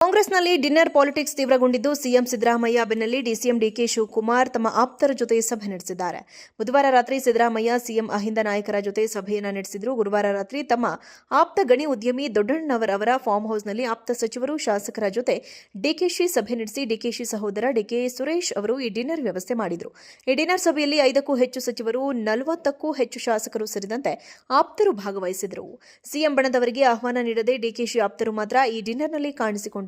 ಕಾಂಗ್ರೆಸ್ನಲ್ಲಿ dinner politics ತೀವ್ರಗೊಂಡಿದ್ದು CM Siddaramaiah ಬೆನ್ನಲ್ಲೇ ಡಿಸಿಎಂ ಡಿಕೆ ಶಿವಕುಮಾರ್ ತಮ್ಮ ಆಪ್ತರ ಜೊತೆ ಸಭೆ ನಡೆಸಿದ್ದಾರೆ. ಬುಧವಾರ ರಾತ್ರಿ ಸಿದ್ದರಾಮಯ್ಯ ಸಿಎಂ ಅಹಿಂದ ನಾಯಕರ ಜೊತೆ ಸಭೆಯನ್ನ ನಡೆಸಿದ್ರು. ಗುರುವಾರ ರಾತ್ರಿ ತಮ್ಮ ಆಪ್ತ ಗಣಿ ಉದ್ಯಮಿ ದೊಡ್ಡಣ್ಣನವರ್ ಅವರ ಫಾರ್ಮ್ ಹೌಸ್ನಲ್ಲಿ ಆಪ್ತ ಸಚಿವರು, ಶಾಸಕರ ಜೊತೆ ಡಿಕೆಶಿ ಸಭೆ ನಡೆಸಿ ಡಿಕೆಶಿ ಸಹೋದರ ಡಿಕೆ ಸುರೇಶ್ ಅವರು ಈ ಡಿನ್ನರ್ ವ್ಯವಸ್ಥೆ ಮಾಡಿದರು. ಈ ಡಿನ್ನರ್ ಸಭೆಯಲ್ಲಿ 5ಕ್ಕೂ ಹೆಚ್ಚು ಸಚಿವರು, 40ಕ್ಕೂ ಹೆಚ್ಚು ಶಾಸಕರು ಸೇರಿದಂತೆ ಆಪ್ತರು ಭಾಗವಹಿಸಿದರು. ಸಿಎಂ ಬಣದವರಿಗೆ ಆಹ್ವಾನ ನೀಡದೆ ಡಿಕೆಶಿ ಆಪ್ತರು ಮಾತ್ರ ಈ ಡಿನ್ನರ್ನಲ್ಲಿ ಕಾಣಿಸಿಕೊಂಡಿದ್ದರು.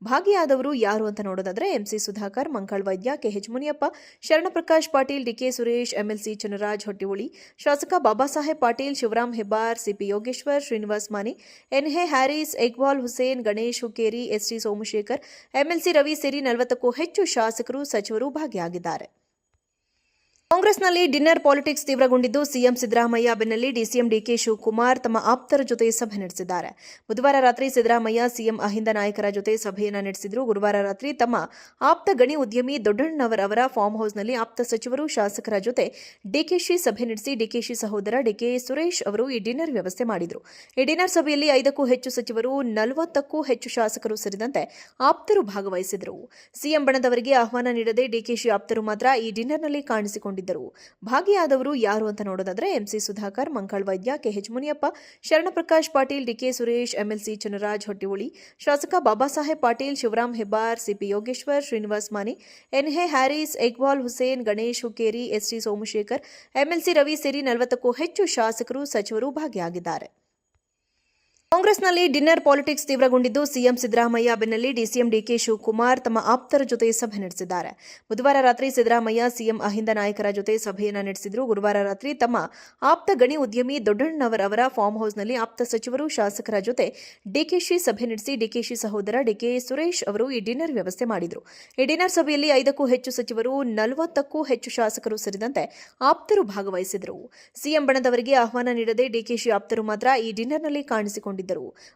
ಭಾಗಿಯಾದವರು ಯಾರು ಅಂತ ನೋಡೋದಾದ್ರೆ MC Sudhakar, Mankal Vaidya, KH Muniyappa, Sharanprakash Patil, DK Suresh, MLC Channaraj Hattiholi, ಶಾಸಕ Babasaheb Patil, Shivaram Hebbar, CP Yogeshwar, Srinivas Mane, NA Haris, Iqbal Hussain, Ganesh Hukkeri, ST Somashekar, MLC Ravi ಸೇರಿ 40ಕ್ಕೂ ಹೆಚ್ಚು ಶಾಸಕರು, ಸಚಿವರು ಭಾಗಿಯಾಗಿದ್ದಾರೆ. ಕಾಂಗ್ರೆಸ್ನಲ್ಲಿ ಡಿನ್ನರ್ ಪಾಲಿಟಿಕ್ಸ್ ತೀವ್ರಗೊಂಡಿದ್ದು ಸಿಎಂ ಸಿದ್ದರಾಮಯ್ಯ ಬೆನ್ನಲ್ಲೇ ಡಿಸಿಎಂ ಡಿಕೆ ಶಿವಕುಮಾರ್ ತಮ್ಮ ಆಪ್ತರ ಜೊತೆ ಸಭೆ ನಡೆಸಿದ್ದಾರೆ. ಬುಧವಾರ ರಾತ್ರಿ ಸಿದ್ದರಾಮಯ್ಯ ಸಿಎಂ ಅಹಿಂದ ನಾಯಕರ ಜೊತೆ ಸಭೆಯನ್ನ ನಡೆಸಿದ್ರು. ಗುರುವಾರ ರಾತ್ರಿ ತಮ್ಮ ಆಪ್ತ ಗಣಿ ಉದ್ಯಮಿ ದೊಡ್ಡಣ್ಣನವರ್ ಅವರ ಫಾರ್ಮ್ ಹೌಸ್ನಲ್ಲಿ ಆಪ್ತ ಸಚಿವರು, ಶಾಸಕರ ಜೊತೆ ಡಿಕೆಶಿ ಸಭೆ ನಡೆಸಿ ಡಿಕೆಶಿ ಸಹೋದರ ಡಿಕೆ ಸುರೇಶ್ ಅವರು ಈ ಡಿನ್ನರ್ ವ್ಯವಸ್ಥೆ ಮಾಡಿದರು. ಈ ಡಿನ್ನರ್ ಸಭೆಯಲ್ಲಿ 5ಕ್ಕೂ ಹೆಚ್ಚು ಸಚಿವರು, 40ಕ್ಕೂ ಹೆಚ್ಚು ಶಾಸಕರು ಸೇರಿದಂತೆ ಆಪ್ತರು ಭಾಗವಹಿಸಿದರು. ಸಿಎಂ ಬಣದವರಿಗೆ ಆಹ್ವಾನ ನೀಡದೆ ಡಿಕೆಶಿ ಆಪ್ತರು ಮಾತ್ರ ಈ ಡಿನ್ನರ್ನಲ್ಲಿ ಕಾಣಿಸಿಕೊಂಡಿದ್ದರು. ಭಾಗಿಯಾದವರು ಯಾರು ಅಂತ ನೋಡೋದಾದ್ರೆ MC Sudhakar, Mankal Vaidya, KH Muniyappa, Sharanprakash Patil, DK Suresh, MLC Channaraj Hattiholi, ಶಾಸಕ Babasaheb Patil, Shivaram Hebbar, CP Yogeshwar, Srinivas Mane, NA Haris, Iqbal Hussain, Ganesh Hukkeri, ST Somashekar, MLC Ravi ಸೇರಿ 40ಕ್ಕೂ ಹೆಚ್ಚು ಶಾಸಕರು, ಸಚಿವರು ಭಾಗಿಯಾಗಿದ್ದಾರೆ. ಕಾಂಗ್ರೆಸ್ನಲ್ಲಿ ಡಿನ್ನರ್ ಪಾಲಿಟಿಕ್ಸ್ ತೀವ್ರಗೊಂಡಿದ್ದು ಸಿಎಂ ಸಿದ್ದರಾಮಯ್ಯ ಬೆನ್ನಲ್ಲೇ ಡಿಸಿಎಂ ಡಿಕೆ ಶಿವಕುಮಾರ್ ತಮ್ಮ ಆಪ್ತರ ಜೊತೆ ಸಭೆ ನಡೆಸಿದ್ದಾರೆ. ಬುಧವಾರ ರಾತ್ರಿ ಸಿದ್ದರಾಮಯ್ಯ ಸಿಎಂ ಅಹಿಂದ ನಾಯಕರ ಜೊತೆ ಸಭೆಯನ್ನ ನಡೆಸಿದ್ರು. ಗುರುವಾರ ರಾತ್ರಿ ತಮ್ಮ ಆಪ್ತ ಗಣಿ ಉದ್ಯಮಿ ದೊಡ್ಡಣ್ಣನವರ್ ಅವರ ಫಾರ್ಮ್ ಹೌಸ್ನಲ್ಲಿ ಆಪ್ತ ಸಚಿವರು, ಶಾಸಕರ ಜೊತೆ ಡಿಕೆಶಿ ಸಭೆ ನಡೆಸಿ ಡಿಕೆಶಿ ಸಹೋದರ ಡಿಕೆ ಸುರೇಶ್ ಅವರು ಈ ಡಿನ್ನರ್ ವ್ಯವಸ್ಥೆ ಮಾಡಿದರು. ಈ ಡಿನ್ನರ್ ಸಭೆಯಲ್ಲಿ 5ಕ್ಕೂ ಹೆಚ್ಚು ಸಚಿವರು, 40ಕ್ಕೂ ಹೆಚ್ಚು ಶಾಸಕರು ಸೇರಿದಂತೆ ಆಪ್ತರು ಭಾಗವಹಿಸಿದರು. ಸಿಎಂ ಬಣದವರಿಗೆ ಆಹ್ವಾನ ನೀಡದೆ ಡಿಕೆಶಿ ಆಪ್ತರು ಮಾತ್ರ ಈ ಡಿನ್ನರ್ನಲ್ಲಿ ಕಾಣಿಸಿಕೊಂಡಿದ್ದರು.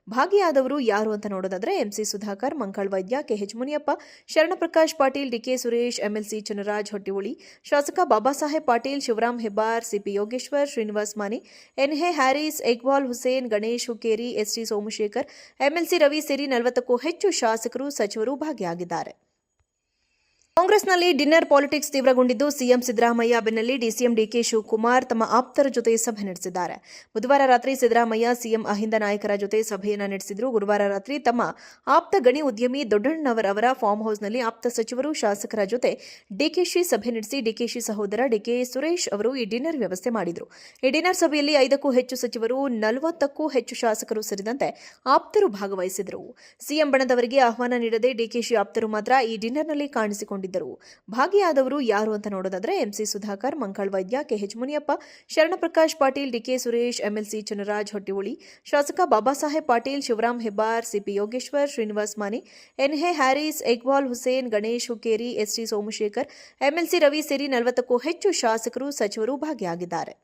ಭಾಗಿಯಾದವರು ಯಾರು ಅಂತ ನೋಡೋದಾದ್ರೆ MC Sudhakar, Mankal Vaidya, KH Muniyappa, Sharanprakash Patil, DK Suresh, MLC Channaraj Hattiholi, ಶಾಸಕ Babasaheb Patil, Shivaram Hebbar, CP Yogeshwar, Srinivas Mane, NA Haris, Iqbal Hussain, Ganesh Hukkeri, ST Somashekar, MLC Ravi ಸೇರಿ 40ಕ್ಕೂ ಹೆಚ್ಚು ಶಾಸಕರು, ಸಚಿವರು ಭಾಗಿಯಾಗಿದ್ದಾರೆ. ಕಾಂಗ್ರೆಸ್ನಲ್ಲಿ ಡಿನ್ನರ್ ಪಾಲಿಟಿಕ್ಸ್ ತೀವ್ರಗೊಂಡಿದ್ದು ಸಿಎಂ ಸಿದ್ದರಾಮಯ್ಯ ಬೆನ್ನಲ್ಲೇ ಡಿಸಿಎಂ ಡಿಕೆ ಶಿವಕುಮಾರ್ ತಮ್ಮ ಆಪ್ತರ ಜೊತೆ ಸಭೆ ನಡೆಸಿದ್ದಾರೆ. ಬುಧವಾರ ರಾತ್ರಿ ಸಿದ್ದರಾಮಯ್ಯ ಸಿಎಂ ಅಹಿಂದ ನಾಯಕರ ಜೊತೆ ಸಭೆಯನ್ನ ನಡೆಸಿದ್ರು. ಗುರುವಾರ ರಾತ್ರಿ ತಮ್ಮ ಆಪ್ತ ಗಣಿ ಉದ್ಯಮಿ ದೊಡ್ಡಣ್ಣನವರ್ ಅವರ ಫಾರ್ಮ್ ಹೌಸ್ನಲ್ಲಿ ಆಪ್ತ ಸಚಿವರು, ಶಾಸಕರ ಜೊತೆ ಡಿಕೆಶಿ ಸಭೆ ನಡೆಸಿ ಡಿಕೆಶಿ ಸಹೋದರ ಡಿಕೆ ಸುರೇಶ್ ಅವರು ಈ ಡಿನ್ನರ್ ವ್ಯವಸ್ಥೆ ಮಾಡಿದರು. ಈ ಡಿನ್ನರ್ ಸಭೆಯಲ್ಲಿ 5ಕ್ಕೂ ಹೆಚ್ಚು ಸಚಿವರು, 40ಕ್ಕೂ ಹೆಚ್ಚು ಶಾಸಕರು ಸೇರಿದಂತೆ ಆಪ್ತರು ಭಾಗವಹಿಸಿದರು. ಸಿಎಂ ಬಣದವರಿಗೆ ಆಹ್ವಾನ ನೀಡದೆ ಡಿಕೆಶಿ ಆಪ್ತರು ಮಾತ್ರ ಈ ಡಿನ್ನರ್ನಲ್ಲಿ ಕಾಣಿಸಿಕೊಂಡಿದ್ದರು. ಭಾಗಿಯಾದವರು ಯಾರು ಅಂತ ನೋಡೋದಾದ್ರೆ MC Sudhakar, Mankal Vaidya, KH Muniyappa, Sharanprakash Patil, DK Suresh, MLC Channaraj Hattiholi, ಶಾಸಕ Babasaheb Patil, Shivaram Hebbar, CP Yogeshwar, Srinivas Mane, NA Haris, Iqbal Hussain, Ganesh Hukkeri, ST Somashekar, MLC Ravi ಸೇರಿ 40ಕ್ಕೂ ಹೆಚ್ಚು ಶಾಸಕರು, ಸಚಿವರು ಭಾಗಿಯಾಗಿದ್ದಾರೆ.